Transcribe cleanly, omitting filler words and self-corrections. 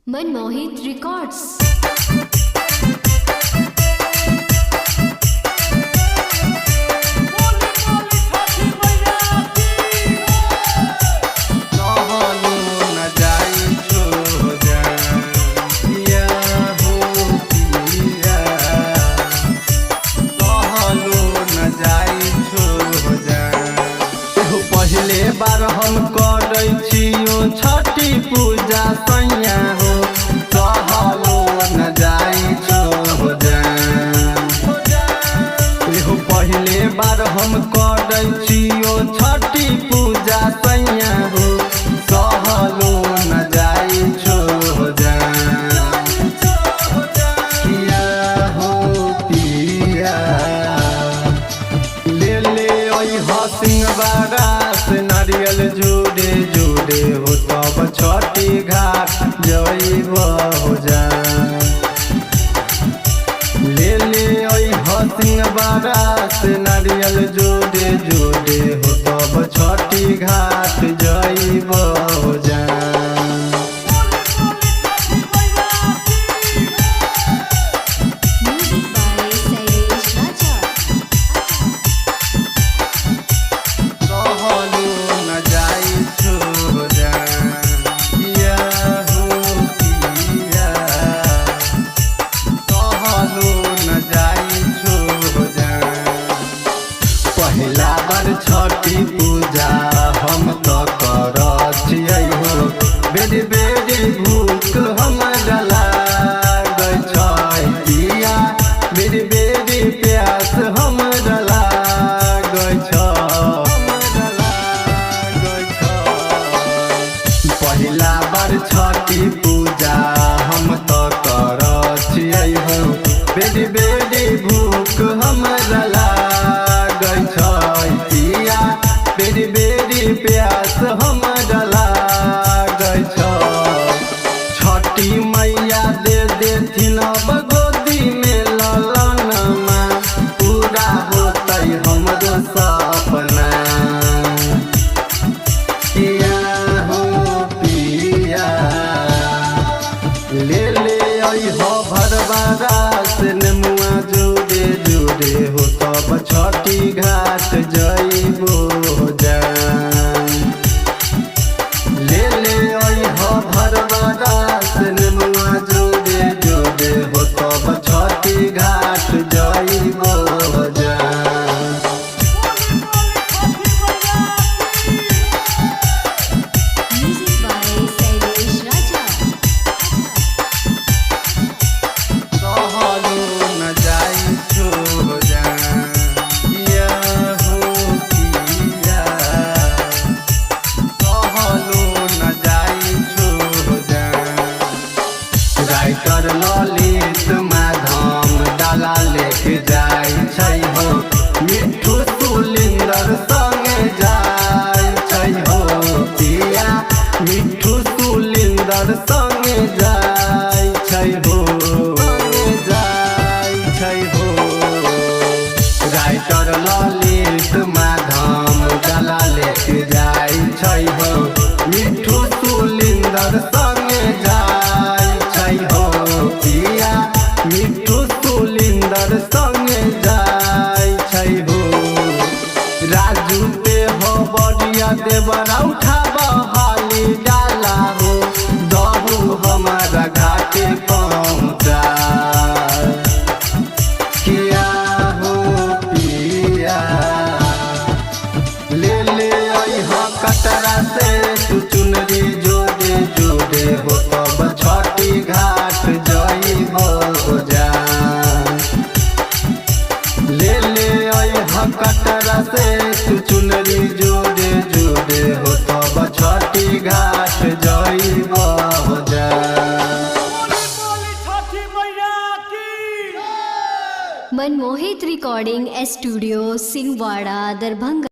Manmohit records. पहले बार हम करै छियो छठी पूजा सैया हो, सहलो न जाई छो एहो पहले बार हम करै छियो छठी पूजा सैया हो, सहलो न जाई छो किया हो पिया ले ले सिंहबारा नारियल जोड़े जोड़े हो तब छठी घाट जइब हो जा ले ले सिंहबारा से नारियल जोड़े जोड़े हो तब छठी घाट जइब हो जा। छठी पूजा हम तो करछियै हो, बेरी बेरी भूख हमरा लागै छै पिया, बेरी बेरी प्यास हमरा लागै छै पहिला बार छठी पूजा हम तो करछियै हो, बेरी बेरी भूख हमरा लागै छै पिया, बेरी बेरी प्यास हमरा लागै छै। छठी मैया दे देथिन अब गोदी में ललनमा, पूरा होतै हमरो सपना किया हो पिया ले ले हो भरवारा से नेमुआ जोड़े जोड़े हो तब छठी घाट जइबो जा ले ले हो भरवारा से नेमुआ जोड़े जोड़े हो तब छठी घाट जइबो जा। राइटर ललित माधम डाला लेके जाय छै हो, मिठू सुलिंदर संगे जाय छै हो पिया, मिठू सुलिंदर संगे जाय छै हो राइटर ललित माधम डाला लेके जाय छै हो, मिठू सुलिंदर संगे जाय हो पिया, मिठू सुलिंदर संगे जाय छै हो। राजू पे हो बढ़िया देवरा उठाब हाली डाला हो, दहू हमारा घाटे पहुँचा किया हो पिया ले ले कटरा से तू चुनरी जोड़े जोड़े हो तब छठी घाट जइब हो जा ले ले कटरा से तू चुनरी जोड़े जोड़े हो तब छठी घाट जइब हो जा। Manmohit recording studio Singhwara Darbhanga.